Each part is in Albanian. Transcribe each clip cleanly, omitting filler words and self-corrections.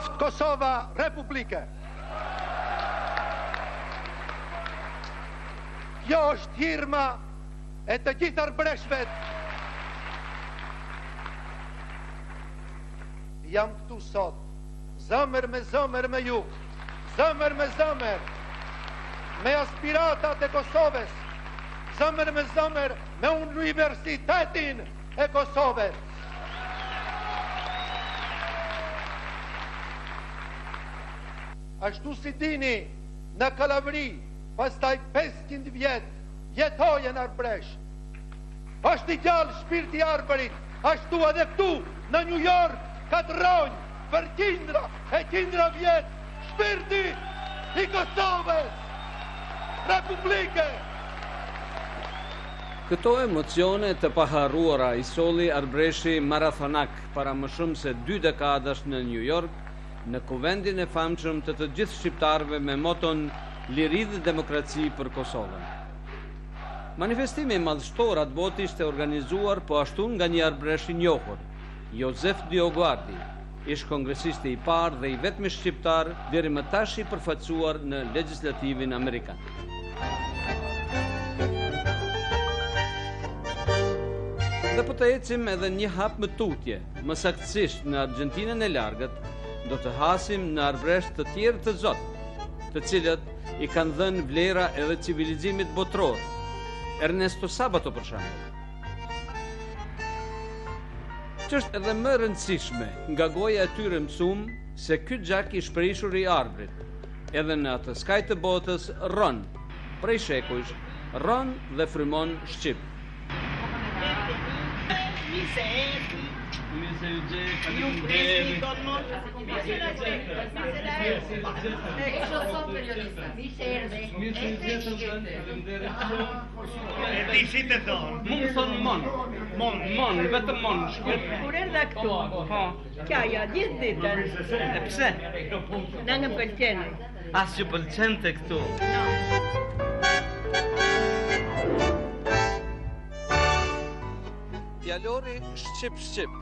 qoftë Kosova Republike. Kjo është hirma e të gjithë arbreshve. Jam këtu sot, zëmër me ju, zëmër me aspiratat e Kosovës, zëmër me universitetin e Kosovës. Ashtu si dini, në Kalavri, pastaj 500 vjet, jetojën arbresh. Ashtë i gjallë shpirti arbërit, ashtu edhe këtu, në New York, katronjë për qindra vjet, shpirti i Kosovës Republike. Këto emocione të paharruara i solli arbreshi marathonak para më shumë se 2 dekadash në New York, në kuvendin e famshëm të gjithë shqiptarëve me moton Liri dhe demokraci për Kosovën. Manifestimi madhështor atë botë ishte organizuar po ashtu nga një arbresh i njohur, Josef Dioguardi, ish kongresisti i parë dhe i vetmi shqiptar deri më tash i përfaqësuar në legjislativin amerikan. Dhe po të ecim edhe një hap më tutje, më saktësisht në Argjentinën e largët, do të hasim në arbresh të tjerë të Zotit, të cilët i kanë dhënë vlera edhe civilizimit botror, Ernesto Sabato për shembull. Që është edhe më rëndësishme nga goja e tyre mësum se ky gjak i shprehur i arbrit, edhe në atë skaj të botës rron, prej shekujsh, rron dhe frymon Shqip. Mon, vetëm mon. Kur erdha këtu, kja ja gjithë ditën. E pse? Na nga pëlqen. As ju pëlqente këtu. Fjalori Shqip,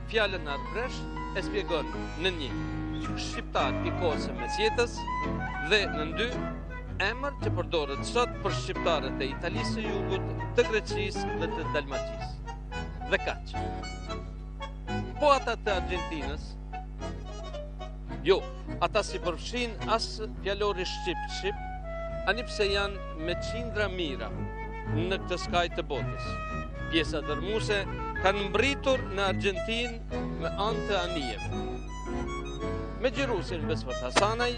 fjalën arbresh e spjegon në 1 shqiptar i kohës së mesjetës dhe në 2 emër që përdoret sot për shqiptarët e Italisë së Jugut, të Greqisë dhe të Dalmacisë. Dhe kaq. Po ata të Argjentinës, jo, ata si përfshin as fjalori Shqip, ani pse janë me qindra mira në këtë skaj të botës. Pjesa dërmuese kanë mbritur në Argjentinë me anë të anijev. Me xhirusin Besfat Hasanaj,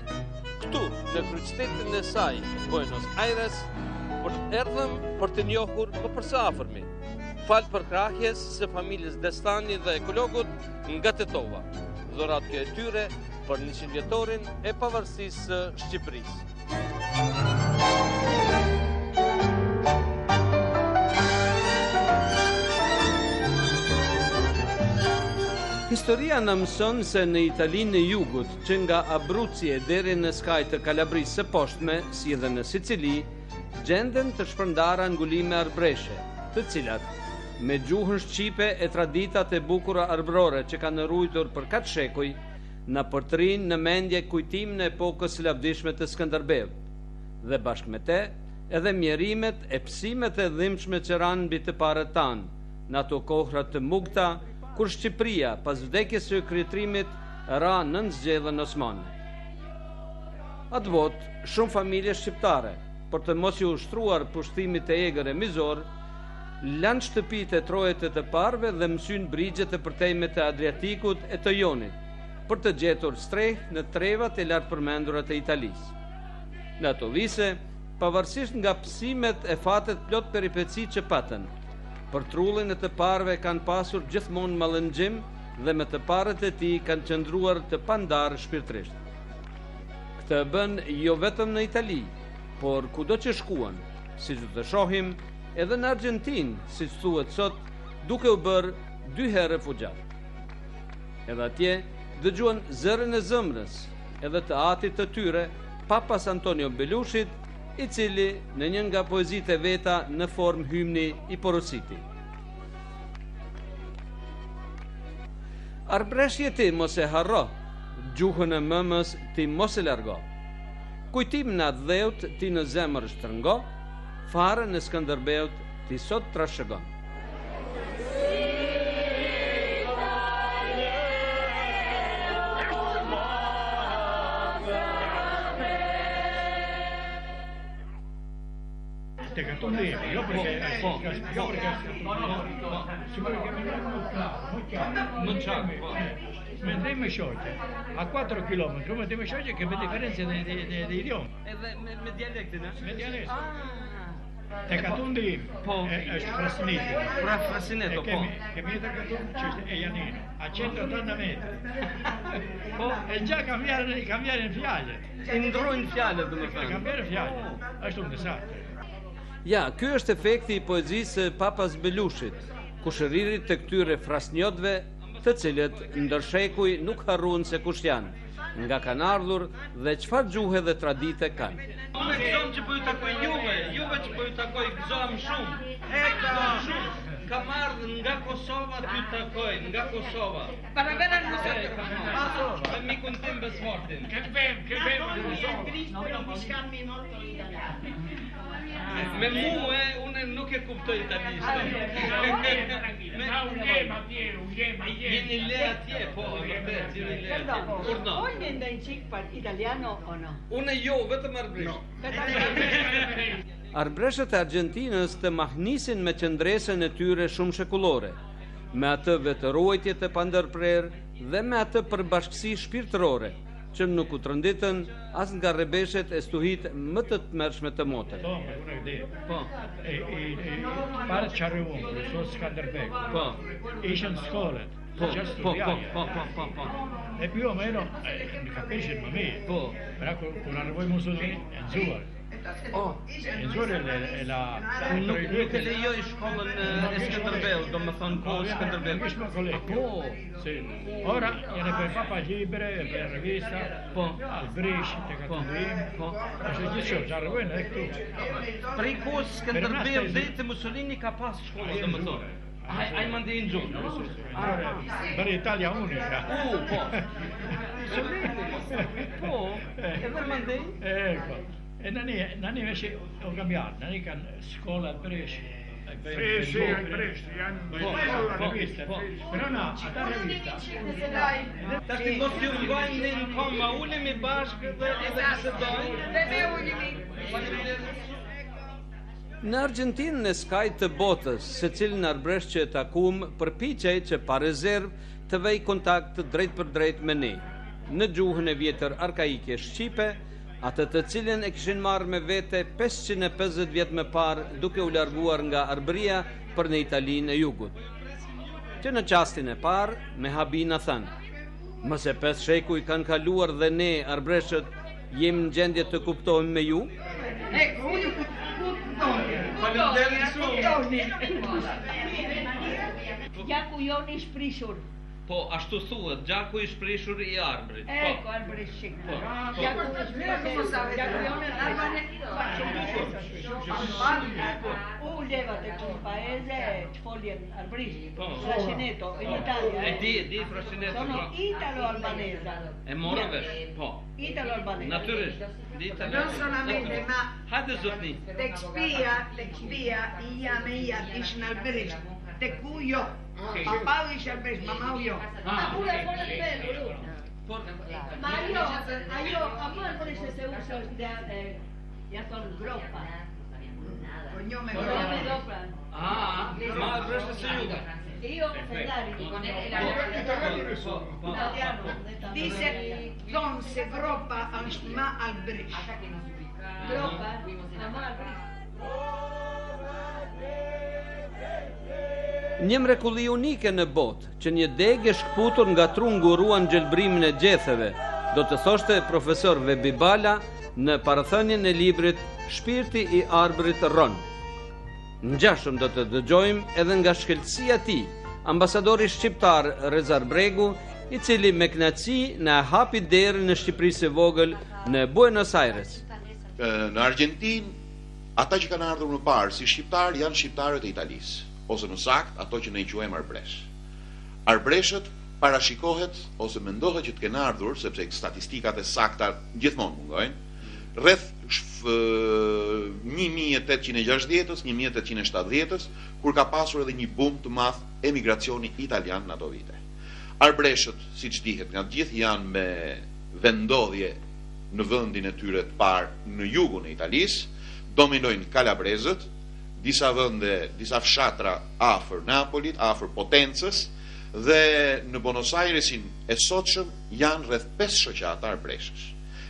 këtu në kryeqytetin e saj, Buenos Aires, erdhëm për të njohur më së afërmi, fal për krahjes së familjes Destani dhe ekologut nga Tetova, dhuratja e tyre për 100 vjetorin e pavarësisë së Shqipërisë. Historia në mëson se në Italinë e Jugut, që nga Abruzzi deri në skaj të Kalabrisë së poshtme, si edhe në Sicili, gjenden të shpërndara ngulime arbreshe, të cilat, me gjuhën shqipe e traditat e bukura arbrore që kanë rujtur për 4 shekuj, na përtrin në mendje kujtim në epokës së lavdishme të Skënderbeut, dhe bashkë me te, edhe mjerimet e psimet e dhimbshme që ranë mbi të parët tanë, në ato kohra të mugta, kur Shqipëria, pas vdekjes së kryetrimit, ra nën zgjedhjen osmane. Atë botë, shumë familje shqiptare, për të mos u ushtruar pushtimit të egër e mizor, lanë shtëpitë e trojet e të parve dhe mësyn brigjet e përtejmet e Adriatikut e të Jonit, për të gjetur streh në trevat e lartë përmendurat e Italisë. Në ato vise, pavarësisht nga psimet e fatet plot peripeci që patën, për trullin e të parve kanë pasur gjithmonë mallëngjim dhe me të parët e tij kanë qëndruar të pandarë shpirtërisht. Këtë bën jo vetëm në Itali, por kudo që shkuan, siç do të shohim, edhe në Argjentinë, siç thuhet sot, duke u bërë 2 herë refugjat. Edhe atje dëgjuan zërin e zëmrës, edhe të atit të tyre, Papas Antonio Belushit, i cili në një nga poezitë e veta në formë hymni i porositi. Arbreshje ti mos e harro, gjuhën e mëmës ti mos e largo. Kujtim në atë dheut ti në zemër shtrëngo, farën e Skënderbeut ti sot trashëgon. Te cattondi, io perché non c'è. Mentre mi scioglie a 4 km, mentre mi scioglie che vede differenze di idioma. Me dialektin, e? Me dialetto. Te cattondi è Frassinito. Frassinito, po. Che mi da cattondi è Janino, a 180 metri. E già cambiare in fiale. Ndrojnë fjalët, domethënë. Cambiare fiale. Është un disastro. Ja, ky është efekti i poezisë së Papas Belushit, kushëririt të këtyre frasnjotëve, të cilët ndërshekuj nuk harruan se kush janë, nga kanë ardhur dhe çfarë gjuhë dhe tradite kanë. Unë gëzom që po ju takoj juve që po ju takoj gëzom shumë. Kam ardhur nga Kosova t'ju takoj, nga Kosova. Para ver al museo. Me mikun tim Besfortin. Che Me mua unë nuk e kuptoj italisht. Jeni le atje, po, vërtet, jeni le atje. Urno. Voglio andare in cic per italiano o no? Unë jo, vetëm arbrisht. Arbreshët e Argjentinës të mahnisin me qëndresën e tyre shumë shekullore, me atë vetëruajtje të pandërprer dhe me atë përbashkësi shpirtërore, që nuk u trënditën as nga rrebeshet e stuhit më të tmerrshme të motër. Po, una idea. Po. Pare Çarrëvon, profesor Skënderbeu. Po. Ishin scolet. Po, Già po, studiaia. po. E più o meno, mi capisci il me. Po. Però con arrivo i Mussolini, è Zuar. Oh, Zuar è la... nuk e lejoj shkollën e Skënderbeut, domethënë kohë Skënderbeut. Po. Sì. Ora gliene per Papa Libre, per rivista, al Brescia, te Cattondim. Që Çarrëvon e këtu. Prej kohës Skënderbeut deri te Mussolini ka pas shkollë, domethënë. Ai mandi në gjuhë. Per Italia unica. Po. Po, edhe mandej. Ecco. E Nani invece ho cambiato, Nani kan scuola al Brescia. Sì, al Brescia, la rivista. Però no, la rivista. Tash ti mos ju mbajnë në koma, ulemi bashkë dhe edhe bisedojmë. Dhe me ulemi. Në Argjentinën e skajt të botës, secilin arbresht që e takum përpiqej që pa rezervë të vej kontakt drejt për drejt me ne, në gjuhën e vjetër arkaike shqipe, atë të cilën e kishin marrë me vete 550 vjet më parë duke u larguar nga Arbëria për në Italinë e Jugut. Që në çastin e parë, me habina thanë, mëse 5 shekuj kanë kaluar dhe ne, arbreshët, jemi në gjendje të kuptohemi me ju? Ecco, uno Faleminderit shumë. Gjaku joni shprishur. Po, ashtu thuhet, gjaku i shprishur I arbrit. Ecco, arbrishin. Gjaku joni U levate sul paese Sfoglien arbrishin. Frascineto, in Italia. Di Frascineto. Sono italo-albanese. E morë vesh, po. Italo-albanese. Natyrisht, di italiano. Non solamente, ma Hajde zotni. tek spia ija me ija ishin albërisht. Tek ku jo. Papau ish albërisht, mamau jo. Ma io a Malbrescia se uso ja son gropa. Cognome Cognome Gropa. gropa. Ma arbrisht se juga. Io Ferrari italiano. Dice Zonse Gropa është ma albërisht. Gropa, ma Malbrescia. Një mrekulli unike në botë, që një degë shkputur nga trungu ruan gjelbrimin e gjetheve, do të thoshte profesor Vebibala në parathënien e librit Shpirti I arbrit Ron. Ngjashëm do të dëgjojmë edhe nga shkelësia e tij, ambasadori shqiptar Rezar Bregu, I cili me kënaqësi na hapi derën në Shqipërisë së vogël në Buenos Aires. Në Argjentinë, ata që kanë ardhur më parë si shqiptar janë shqiptarët e Italisë, ose në sakt ato që ne I quajmë arbresh. Arbreshët parashikohet ose mendohet që të kenë ardhur, sepse statistikat e sakta gjithmonë mungojnë, rreth 1860-s, 1870-s, kur ka pasur edhe një boom të madh emigracioni italian në ato vite. Arbreshët, siç dihet nga të gjithë, janë me vendodhje në vendin e tyre të parë në jugun e Italisë, dominojnë kalabrezët, disa vende, disa fshatra afër Napolit, afër Potencës, dhe në Buenos Airesin e sotshëm janë rreth 5 shoqata arbreshësh.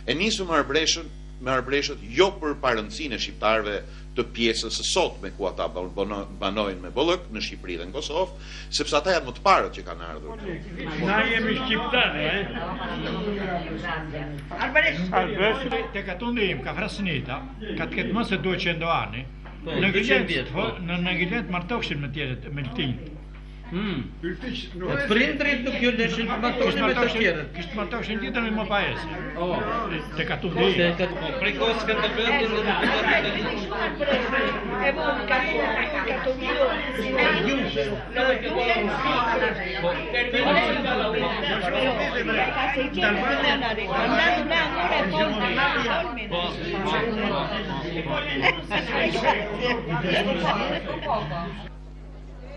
E nisëm me arbreshët jo për parëndsinë e shqiptarëve të pjesës së sotme ku ata banojnë me bollëk në Shqipëri dhe në Kosovë, sepse ata janë më të parët që kanë ardhur. Na jemi shqiptarë, Arbreshët tek atundim ka frasnita, ka të ketë më se 200 ani. Në Gjilet martoheshin me tjerët, me Ltin. Prindrit nuk ju leshin të martoheshin me të tjerët. Kishtë martoheshin tjetër me më paesë. Tek atundim. Prej kohës kanë të bëndin dhe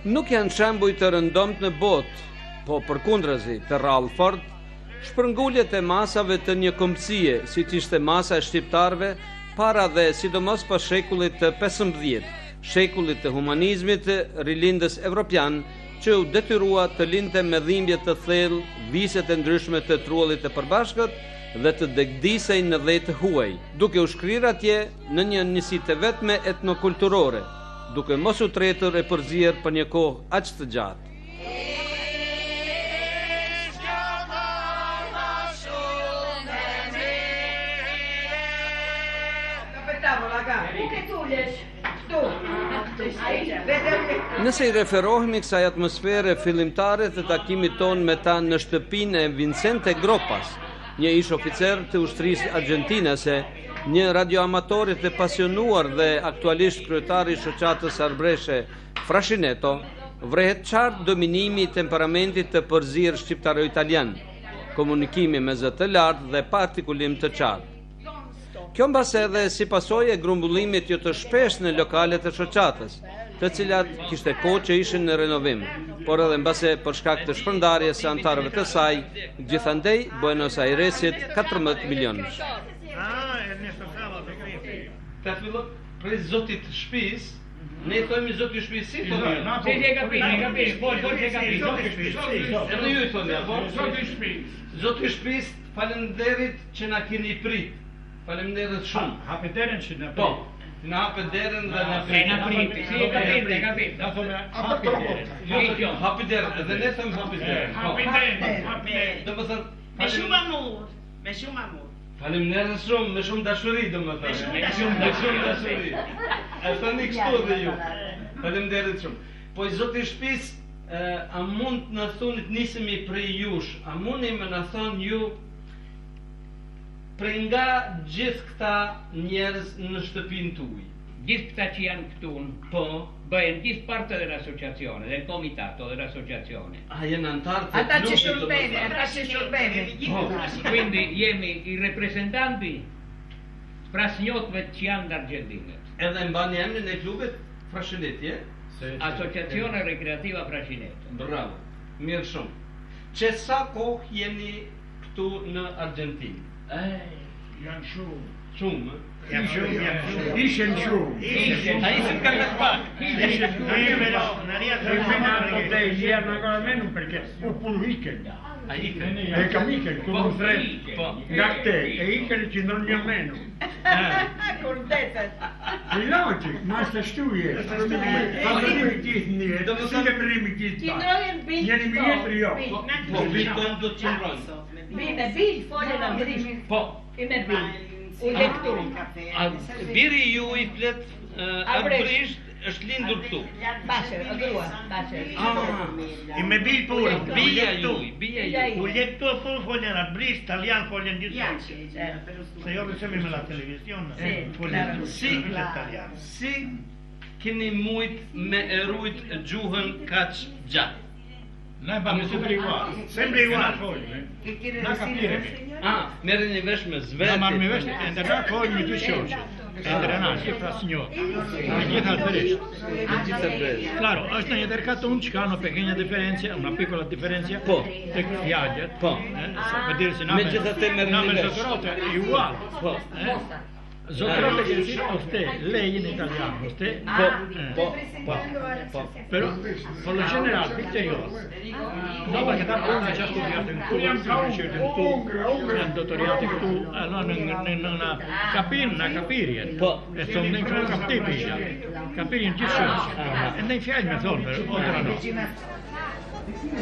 Nuk janë shembuj të rëndomt në botë, po përkundrazi të rrallë fort, shpërnguljet e masave të një kombësie, siç ishte masa e shqiptarëve para dhe sidomos pas shekullit të 15, shekullit të humanizmit rilindës evropian, që u detyrua të linte me dhimbje të thellë, viset e ndryshme të trullit të përbashkët dhe të degdisej në dhe të huaj, duke u shkrirë atje në një njësi të vetme etnokulturore, duke mos u tretur e përzier për një kohë aq të gjatë. Nëse i referohemi kësaj atmosfere fillimtare të takimit ton me ta në shtëpinë e Vincente Groppas, një ish oficer të ushtrisë argjentinase, një radioamatorit e pasionuar dhe aktualisht kryetari i shoqatës arbreshe Frashineto, vrehet qartë dominimi i temperamentit të përzirë shqiptaro-italian, komunikimi me zë të lartë dhe partikulim të qartë. Kjo mbas edhe si pasojë e grumbullimit jo të shpesh në lokalet e shoqatës, të cilat kishte kohë që ishin në renovim, por edhe mbase për shkak të shpërndarjes së antarëve të saj, gjithandej Buenos Airesit 14 milionësh. Ta fillon prej zotit të shtëpisë, ne thojmë zoti i shtëpisë, si thonë? E kapi, po e kapi, zoti i shtëpisë. Edhe ju i thonë, apo? Zoti i shtëpisë. Zoti i shtëpisë, faleminderit që na keni prit. Faleminderit shumë. Hapet derën që na prit. Po, na hapet derën dhe na prit. Na prit. Si e kapi. Na thonë hapet derën. Hapet derën, edhe ne thëmë hapet derën. Hapet derën. Domethënë, Me shumë amor. Me shumë amor. Faleminderit shumë, me shumë dashuri domethënë. Me shumë dashuri. E thoni kështu dhe ju. Faleminderit shumë. Po i zoti i shtëpisë, a mund të na thoni të nisemi prej jush? A mundi më na thoni ju prej nga gjithë këta njerëz në shtëpinë tuaj? Gjithë këta që janë këtu, Po, bëhen gjithë parte dell'associazione, del comitato dell'associazione. a janë antarë të Ata që klubit, shërbejnë, ata që shërbejnë. Quindi jemi i rappresentanti frasnjotëve që janë në Argentinë. Edhe mbani emrin e klubit Frashinetje. Associazione Recreativa Frascineto. Bravo, mirë shumë. Që sa kohë jeni këtu në Argentinë? Janë shumë. Shumë, Janë shumë. Ishen shumë. A ishin ka në pak? Janë ancora meno perché pur weekend. A ikën? E kam iken, ku më thret. Po. Nga këte, e iken që ndonjë një menu. Kurtetet. E logic, ma është ashtu jetë. Falërimi gjithë njëtë, si të mërimi gjithë pa. Qindrojen bil. Njëri mi jetër jo. Po, vitën do të qëndrojnë. Me bil, folën anglisht. Po, I me bil. U lektu. biri ju i flet arbrisht është lindur këtu. Basher, a grua, basher. I me bil pure. Bija ju. U lek tu full foljen arbrisht, italian foljen gjithë. Se jo besemi me la televizion. Si keni mujt me erujt gjuhën kaq gjatë? Ne bëmë sempre uguali. Sempre uguali. Che chiede Na la capiremi. Ah, merrni vesh me Na zvet. marrë me vesh, e ndërna kohë me dy shoqe. E ndërna që fra signor. Me gjithë albërisht. Claro, është në një derkatum që ka una pequeña differenza, una piccola differenza. Po. Tek fjalët. Po. Per dirsi Megjithatë merrni name vesh. Zotrote è uguale. Po. Zotrote che si usted, lei in italiano, usted. Però, con lo generale, pitteriolo. Dopo che da buona già studiato in tu, in dottoriato in tu, allora non capire. E sono in un captipica. Capire in Gesù. E nei fiai mi sono, oltre no.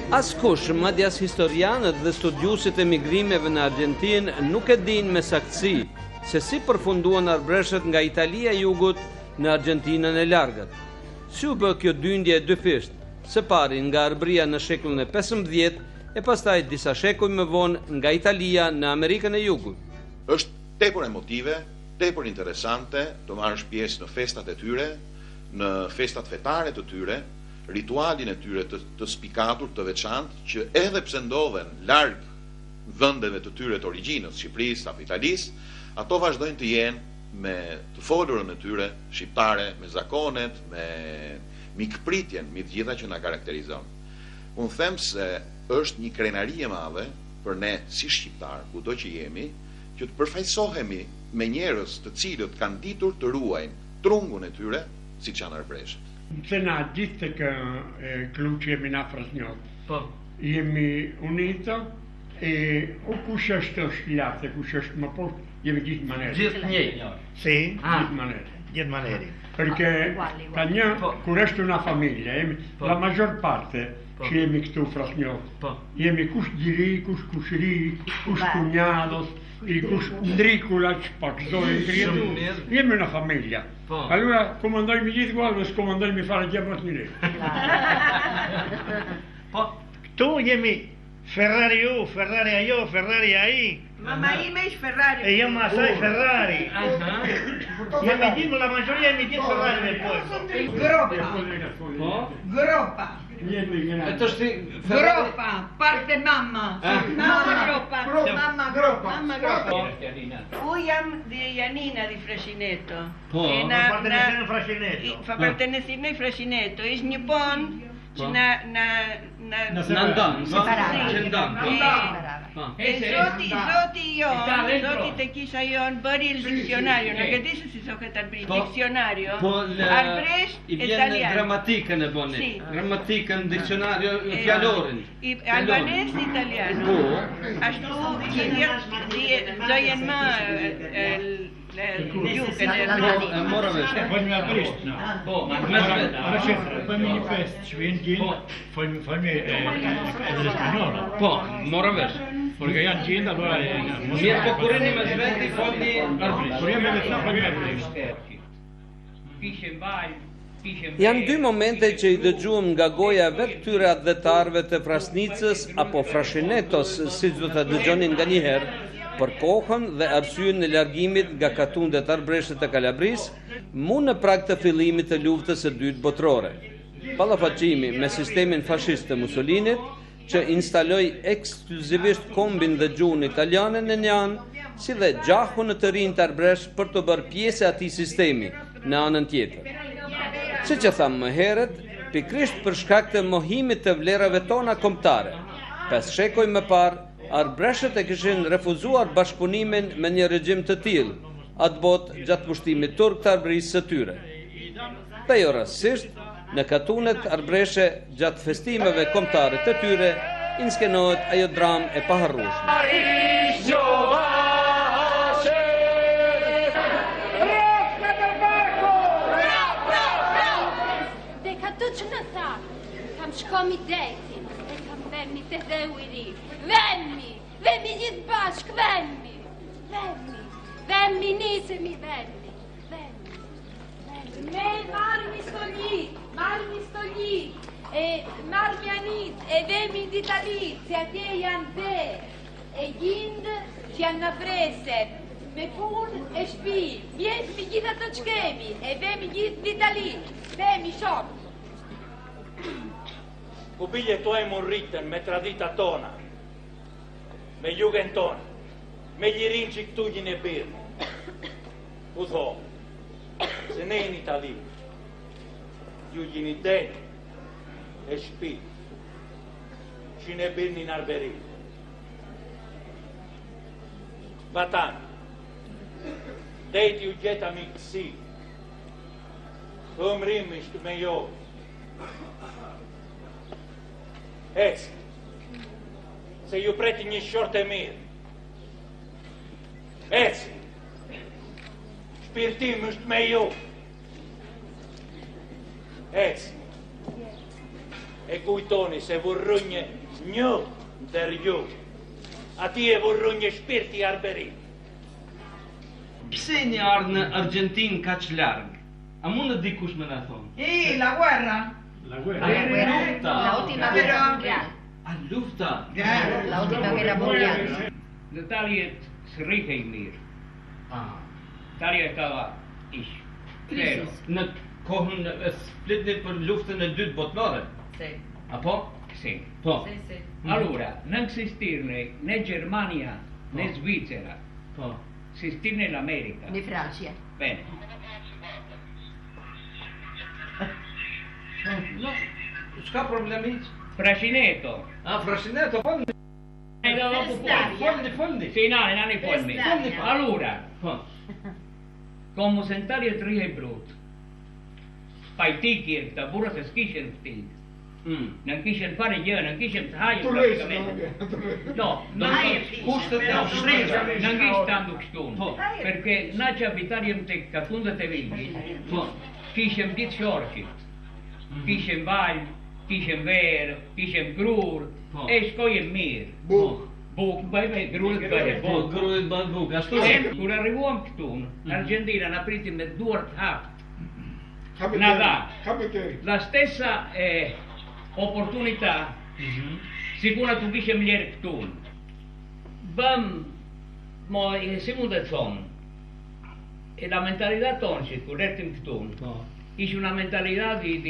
Askush, madje as historianët dhe studiuesit e migrimeve në Argjentinë nuk e dinë me saktësi se si përfunduan arbreshët nga Italia e Jugut në Argjentinën e largët. Si u bë kjo dyndje e dyfisht, së pari nga arbria në shekullin e 15 e pastaj disa shekuj më vonë nga Italia në Amerikën e Jugut. Është tepër emotive, tepër interesante të marrësh pjesë në festat e tyre, në festat fetare të tyre, ritualin e tyre të spikatur, të veçantë, që edhe pse ndodhen larg vendeve të tyre të origjinës, Shqipërisë apo Italisë, ato vazhdojnë të jenë me të folurën e tyre shqiptare, me zakonet, me mikpritjen, me të gjitha që na karakterizon. Unë them se është një krenari e madhe për ne si shqiptar, kudo që jemi, që të përfaqësohemi me njerëz të cilët kanë ditur të ruajnë trungun e tyre, siç janë arbreshët. Se na gjithë të klu që jemi na Frasnjot. Po. Jemi unito e o kush është lart, kush është më poshtë, jemi gjithë manerë. Gjithë njëjtë. Sì, Gjithë manerë. Gjet Maneri. Perché ka një, kur është una familja, jemi, la maggior parte që jemi këtu Frasnjot, jemi kush gjiri, kush kushri, kush cugnados, kush ndrikula që pakzojnë krijetu, jemi una familja. Allora comandojmë gjithë guardë, s'komandojmë fare gjë më të mirë. Po, këtu jemi Ferrari ju, Ferrari ajo, Ferrari ai. Mamma ime ish Ferrari. E jam asaj Ferrari. Jemi gjithë, la maggioria jemi gjithë Ferrari me pojë. Gropa. Gropa. Gropa, parte mamma. Mamma Gropa. Mamma Gropa. Mamma Gropa. U jam di Janina di Frascineto. Fa pertenecim noi Frascineto. Ish një pon që na Zoti te kisha jon bëri il dizionario, nuk e di se si zohet arbri, dizionario, arbresh italian. Gramatikën e boni, gramatikën, dizionario, fjalorin. Albanes italian. Ashtu zojen më Mora vesh. Fojmë nga Prishtina. Po, fojmë një fest që vjen gjin, fojmë edhe spanjola. Po, mora vesh. Porque janë gjin, allora mirë po kurreni me zveti, folni arbrisht. Kur jemi vetë fojmë arbrisht. Janë dy momente që i dëgjuam nga goja vetë këtyre adhetarëve të Frasnicës apo Frascinetos, siç do ta dëgjonin nganjëherë, për kohën dhe arsyen e largimit nga katundet arbreshët e Kalabrisë, mu në prag të fillimit të luftës së dytë botërore. Ballafaqimi me sistemin fashist të Mussolinit, që instaloi ekskluzivisht kombin dhe gjuhën italiane në një anë, si dhe gjahun në të rinj të arbresh për të bërë pjesë e atij sistemi në anën tjetër. Siç e thamë më herët, pikrisht për shkak të mohimit të vlerave tona kombëtare, 5 shekuj më parë, arbreshët e kishin refuzuar bashkëpunimin me një regjim të tillë, atë botë gjatë pushtimit turk të arbrisë së tyre. Dhe jo rastësisht, në katunet arbreshe gjatë festimeve kombëtare të tyre, inskenohet ajo dramë e paharrueshme. Dhe ka të që në tha, kam shkomi detin, dhe kam vemi të dhe ujri. Vemi gjithë bashk, vemi, nisemi, vemi. Ne marmi stolji, e marmi anit, e vemi d'Itali, se atje janë dhe, e gjindë që janë në brese, me pun e shpi, vjetëmi gjithë ato që kemi, e vemi gjithë d'Itali, vemi shok. ku biljetojmë rritën me tradita tona, me jugën tonë, me lirin që këtu gjin e birë. U thomë, se ne në Itali, ju gjini denë e shpitë, që ne birë një narberi. Vatan, dejti u gjeta mikësi, ëmrimisht me jo. Eci, se ju preti një short e mirë. Eci, shpirtim është me ju. Eci, e kujtoni se vurrunje një ndër ju. Ati e vurrunje shpirti arberi. Pse një ardhë në Argentinë ka që largë? A mundë dikush me në thonë? La guerra. La lufta. La ultima guerra mondiale. A lufta? La ultima guerra mondiale. Në taljet së rrite i mirë. Talje stava ishë. Në kohën e splitni për luftën e dytë botnore? Sì. Apo? Sì. Po. Allora, non esistirne né Germania né Svizzera. Po. Esistirne l'America. Né Francia. Bene. No, s'ka problemi? Frascineto. Frascineto, fondi. Fondi. Sì, no, non è fondi. Allora, come sentare il trio è brutto. Fai tiki, ta burra se skishen ftig. Non kishen fare gjë, non kishen të hajën praticamente. No, non tanto kështu. Perché na që abitarjem të katundet e viljit, kishem ditë shorqit. Kishem val, kishem verë, kishem grur, e shkojem mirë. Buk, bëjme, grurit bëjme. Grurit bëjme buk, ashtu. Kur arrivuam këtu, Argentina në pritim me duart hapë. Nada, la stessa opportunità, sicura tu kishem ljerë këtu. Bëm, si mund të thonë, la mentalità tonë që kur ertim këtu, ishte una mentalità di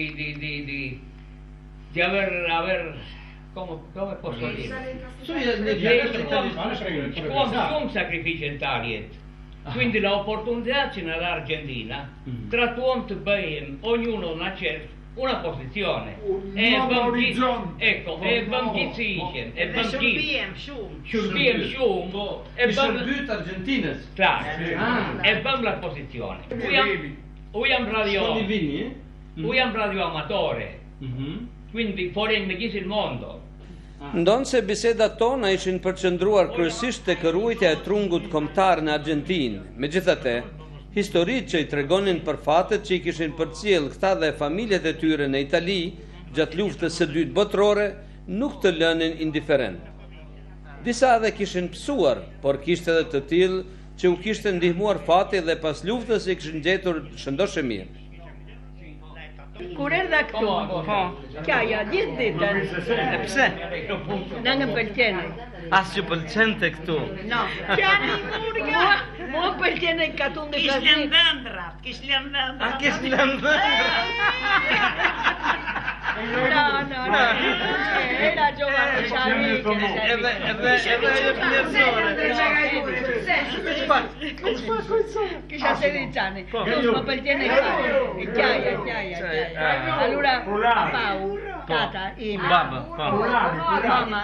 aver come posso dire? Con sacrificio in Italia. Quindi l'opportunità c'è nell'Argentina, trattuam të bëjmë, ognuno na cerca una posizione. E bëm gjithësishen, e bëm shërbiem shumë, e bëm dytë Argentinës. Clar, e bëm la posizione. U jam radio amatore, quindi fuori me gjithë il mondo. Ndonë se bisedat tona ishin përqëndruar kryesisht të kërujtja e trungut kombëtar në Argentinë, megjithatë, historitë që i tregonin për fatet që i kishin përcjell këta dhe familjet e tyre në Itali gjatë luftës së dytë botërore nuk të lënin indiferent. Disa edhe kishin psuar, por kishte edhe të tillë që u kishte ndihmuar fati dhe pas luftës i kishin gjetur shëndoshë mirë. Kur erdha këtu, kjaja, gjithë ditën, pse? Në nga pëlqene. As që pëlqente këtu? No, kjani murga, mua pëlqene katun dhe Kish lën dhëndrat, kish lën dhëndrat. A kish lën dhëndrat? No, era giovane Xavi. Kisha 16 anni, ma pëlqene kjaja. Allora, Pau, tata, Baba, mama,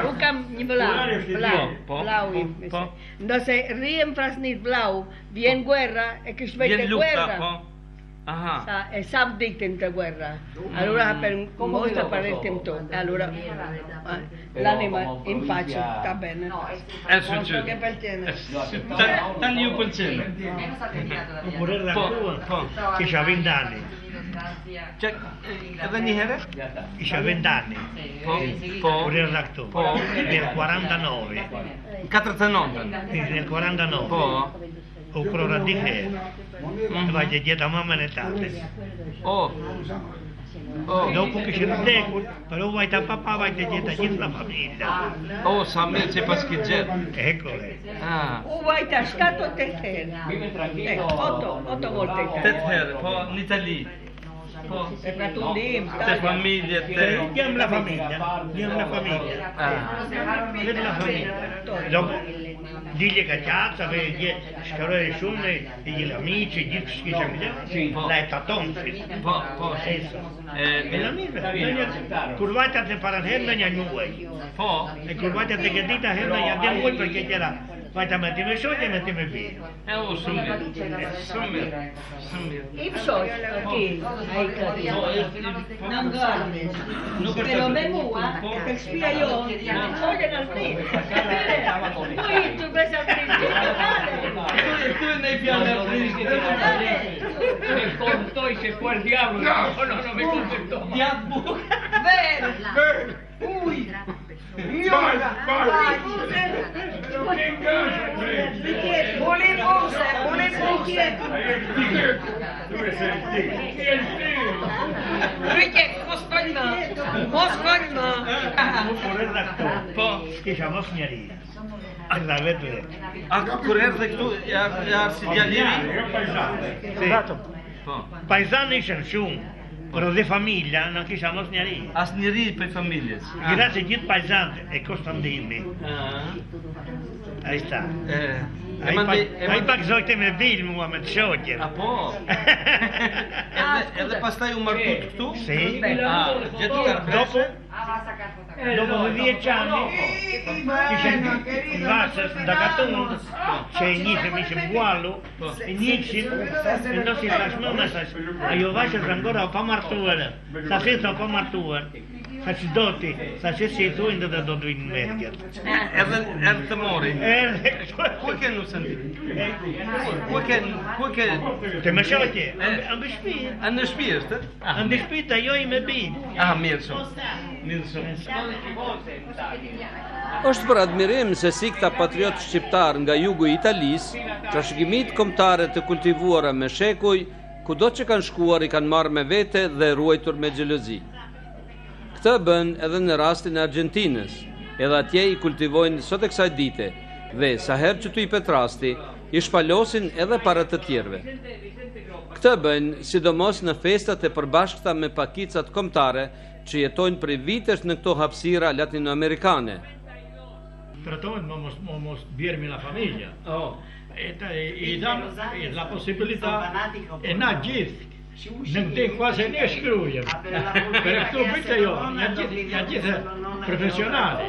u kam një blau, ndose rriem frasnit blau, vjen guerra e kish vete guerra. E sa vdiktin të guerra. Allora per molta parete tu. Allora l'anima in pace, sta bene. Che pëlqen. Tani ju pëlqen. Kur erdha këtu, kisha 20 anni. Edhe një herë? Isha 20 anni. Kur erdha këtu. Nel 49. 49. Nel 49. U prora di che vajte gjeta mamën e tatës. Dopo che c'era vdekur, però vajta papà, vajta gjeta gjithë la familja. Sa mirë që pas ki gjetë. Eccole. U vajta 7-8 herë. 8 volte in 8 herë, po në Itali. E pra tu ndim, Te familje, te... Diamo la famiglia. Vedi la famiglia. Dopo, digli che cazzo, vedi, scarore shumë, e gli amici, gjithë shki që mi dhe, la e tatonësi. Po, E la mire, kur vajta të paran herë në një njuaj. E kur vajta të gëdita herë në një njuaj, përke qera, vajta me ti me shojtë e me ti me bërë. Shumë mirë. I psoj, aquí, ai cari. Non dormi. Pero me mua, che spia io, vogliono al primo. Poi tu presi al primo. Tu nei piani al primo. Me contó y se fue al diablo. No me contestó. Diablo. Vero. Uy. Që shamo snjeri. Kur erdhe këtu, ja si djaliri? Pajzanë ishen shumë, però dhe familja në kisha mos njeri. As njeri për familjes? Grazie gjithë pajzante e Konstantini. Ai sta. Ai pak zojte me bil mua me të shoqe. Po. Edhe pastaj u martu këtu? Si. Gjetu karpesh? Dopo 10 anni ishen vasës da Katun, që e njëfëm ishëm guallu, e njëkëshin, e do si tashmë me thash, ajo vashës ancora pa martuar, sa si të pa martuar, sa që do ti, sa që si i thuin dhe do të vinë merkjet. Edhe të mori? Ku ke në sëndi? Ku ke? Të më shoqe, në shpirë. Në shpirë, është? Në shpirë të joj me binë. Mirë shumë. Është për admirim se si këta patriot shqiptar nga jugu i Italisë, trashëgimit kombëtare të kultivuara me shekuj, kudo që kanë shkuar i kanë marrë me vete dhe ruajtur me xhelozi. Këtë bën edhe në rastin e Argjentinës, edhe atje i kultivojnë sot e kësaj dite, dhe sa herë që tu i pet rasti, i shpalosin edhe para të tjerëve. Këtë bën sidomos në festat e përbashkëta me pakicat kombëtare që jetojnë për vitesh në këto hapësira latinoamerikane. Trattament mos bjermi la famiglia. I dam la possibilità e na gjithë nuk din quasi ne shkrujem. Per këtu bëjtë jo, ja gjithë profesionale.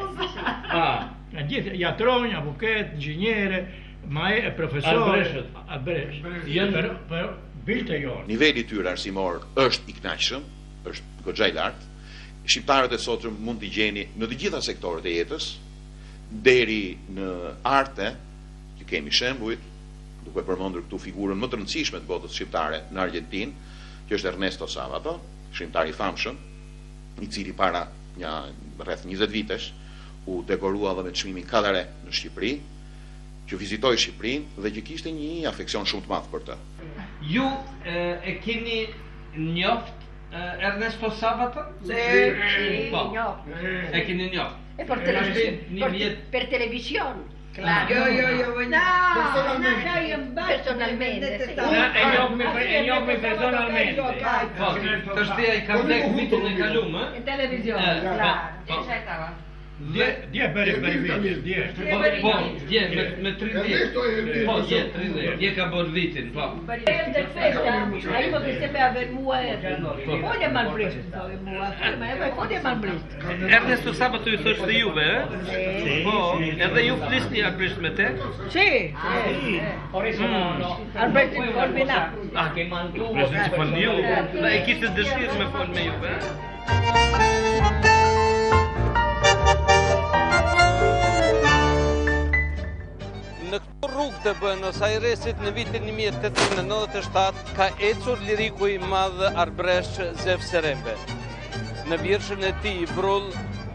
Ja gjithë jatroni, avuket, inxhiniere, profesor, Albrecht. Për bëjtë jo. Niveli tyre arsimor është i kënaqshëm, është goxha i lartë. Shqiptarët e sotëm mund t'i gjeni në të gjitha sektorët e jetës, deri në arte, që kemi shembujt, duke përmendur këtu figurën më të rëndësishme të botës shqiptare në Argjentinë, që është Ernesto Sabato, shkrimtar i famshëm, i cili para rreth 20 vitesh u dekorua dhe me çmimin Kadare në Shqipëri, që vizitoi Shqipërinë dhe që kishte një afeksion shumë të madh për të. Ju e keni njoft Ernesto Sabato? Sì, E keni njoft? E per televisione. Claro. Yo, personalmente. E njohmi personalmente. Të shtia i ka vdek vitin e kalum, In televisione, Claro. Dje për vitin, dje. Po, dje, me 30. Po, dje, 30. Dje ka bërë vitin, po. De festa, ai më kishte me aver mua edhe. Folje Malbrisht, thoi mua. Folje Malbrisht. Ernesto Sabato ju thoshte juve, Po, edhe ju flisni Albrecht me te? Sì. Por eso no. Albrecht i fol me na. Che mantuvo. Albrecht i fol me ju. E kishte dëshirë me fol me juve, Në këto rrugë të Buenos Airesit në vitin 1897 ka ecur liriku i madh Albrecht Zef Serembe. Në vjershën e tij Brull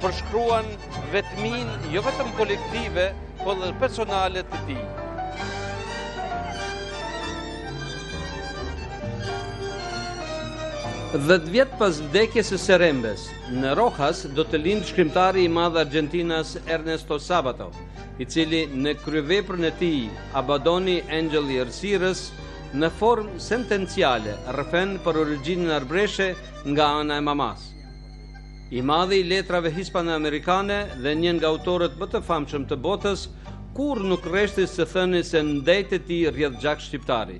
përshkruan vetmin jo vetëm kolektive, por dhe personale të tij. 10 vjet pas vdekjes së Serembes, në Rojas do të lindë shkrimtari i madh Argjentinas Ernesto Sabato, i cili në kryeveprën e tij Abadoni Angel i Ercirës në formë sentenciale rrëfen për origjinën arbreshe nga ana e mamas. I madhi i letrave hispano-amerikane dhe një nga autorët më të famshëm të botës, kur nuk rreshti së thëni se ndejt e tij rrjedh gjak shqiptari.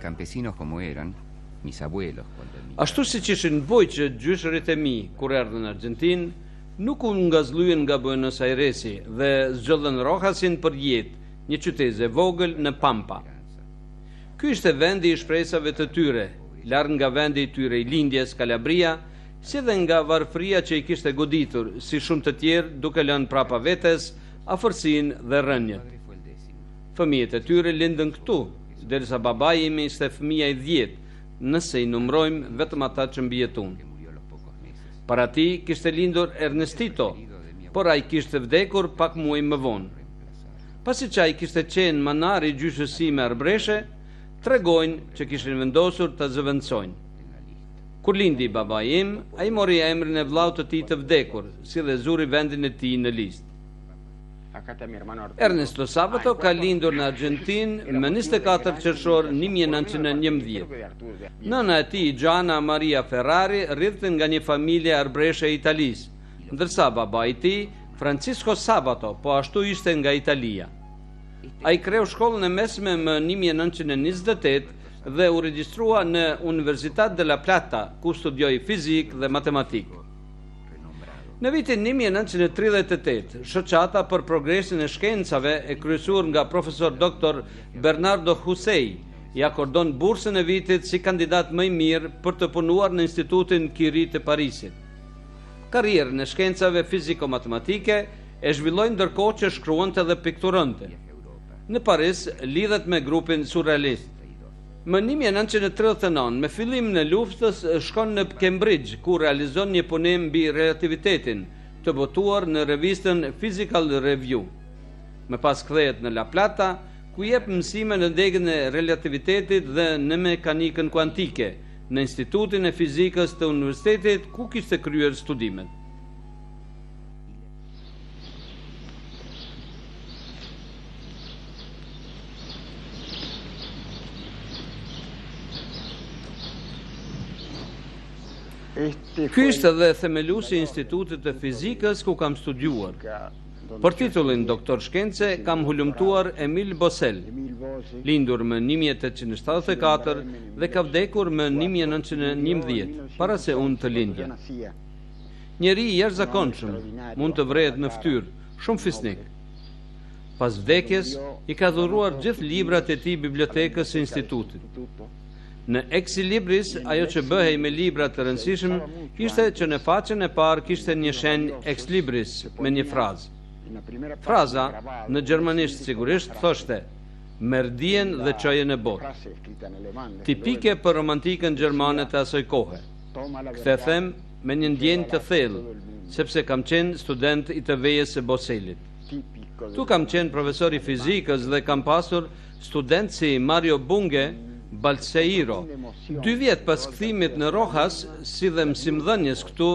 Campesinos como eran mis abuelos cuando Ashtu siç ishin bojqë gjyshërit e mi kur erdhën në Argjentinë, nuk u ngazllyen nga Buenos Airesi dhe zgjodhen Rojasin për jetë, një qytet e vogël në Pampa. Ky ishte vendi i shpresave të tyre, larg nga vendi i tyre i lindjes Calabria, si dhe nga varfëria që i kishte goditur, si shumë të tjerë, duke lënë prapa vetes afërsinë dhe rënjët. Fëmijët e tyre lindën këtu, derisa babai im ishte fëmia i 10, nëse i numrojmë vetëm ata që mbijetun. Para ti kishte lindur Ernestito, por ai kishte vdekur pak muaj më vonë. Pasi që ai kishte qenë manari i gjyshës sime arbreshe, tregojnë që kishin vendosur ta zëvendësojnë. Kur lindi babai im, ai mori emrin e vllaut të tij të vdekur, si dhe zuri vendin e tij në listë. Ernesto Sabato ka lindur në Argjentinë më 24 qershor 1911. Nëna e tij, Gianna Maria Ferrari, rrithën nga një familje arbreshe e Italisë, ndërsa babai i tij, Francisco Sabato, po ashtu ishte nga Italia. Ai kreu shkollën e mesme më 1928 dhe u regjistrua në Universitat de La Plata, ku studioi fizik dhe matematikë. Në vitin 1938, shoqata për progresin e shkencave e kryesuar nga profesor doktor Bernardo Hussein i akordon bursën e vitit si kandidat më i mirë për të punuar në Institutin Curie të Parisit. Karrierën e shkencave fiziko-matematike e zhvilloi ndërkohë që shkruante dhe pikturonte. Në Paris lidhet me grupin surrealist. Më 1939, me fillimin e luftës, shkon në Cambridge, ku realizon një punim mbi relativitetin, të botuar në revistën Physical Review. Më pas kthehet në La Plata, ku jep mësime në degën e relativitetit dhe në mekanikën kuantike, në Institutin e Fizikës të Universitetit, ku kishte kryer studimet. Ky ishte edhe themeluesi i Institutit të Fizikës ku kam studiuar. Për titullin doktor shkence kam hulumtuar Emil Bosel, lindur më 1874 dhe ka vdekur më 1911, para se unë të lindja. Njeri i jashtëzakonshëm, mund të vrehet në fytyrë, shumë fisnik. Pas vdekjes, i ka dhuruar gjithë librat e tij bibliotekës së institutit. Në Exi Libris, ajo që bëhej me libra të rëndësishëm ishte që në faqen e parë kishte një shenjë Ex Libris me një frazë. Fraza, në gjermanisht sigurisht, thoshte: "Merdien dhe çoje në botë." Tipike për romantikën gjermane të asoj kohe. Këtë them me një ndjenjë të thellë, sepse kam qenë student i të vejes së Boselit. Tu kam qenë profesor i fizikës dhe kam pasur student si Mario Bunge, Balseiro. 2 vjet pas kthimit në Rojas, si dhe mësimdhënjes këtu,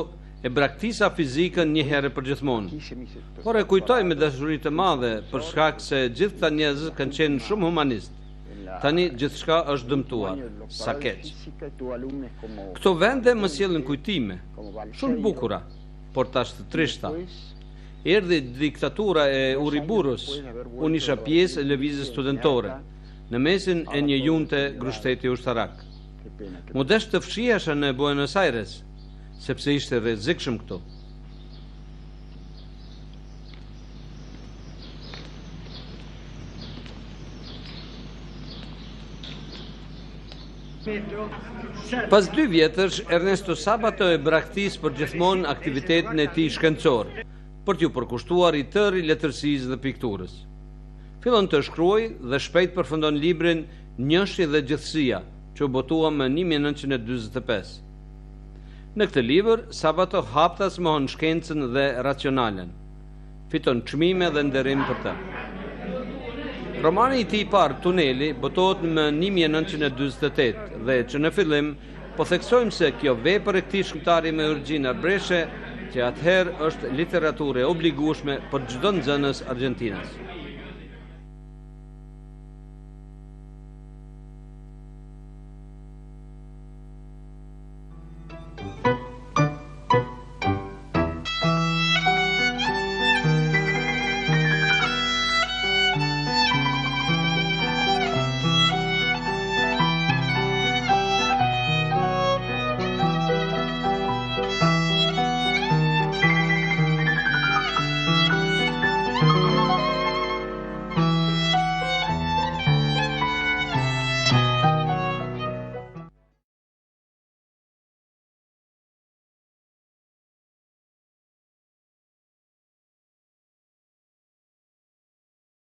e braktisa fizikën një herë përgjithmonë. Por e kujtoj me dashuri të madhe, për shkak se gjithë këta njerëz kanë qenë shumë humanist. Tani gjithçka është dëmtuar, sa keq. Këto vende më sjellin kujtime, shumë të bukura, por tash të trishta. Erdhi diktatura e Uriburus, unë isha pjesë e lëvizjes studentore, në mesin e një junte grushteti ushtarak. Mu desh të fshihesha në Buenos Aires, sepse ishte rrezikshëm këtu. Pas 2 vjetësh, Ernesto Sabato e braktis për gjithmonë aktivitetin e tij shkencor, për t'ju përkushtuar i tërë i letërsisë dhe pikturës. Fillon të shkruaj dhe shpejt përfundon librin Njështri dhe Gjithësia, që u botua më 1945. Në këtë libër, Sabato Haptas mohon shkencën dhe racionalen. Fiton çmime dhe nderim për të. Romani i tij i parë, Tuneli, botohet në 1948 dhe që në fillim po theksojmë se kjo vepër e këtij shkrimtari me origjinë arbreshe, që atëherë është literaturë e obligueshme për çdo nxënës argjentinas.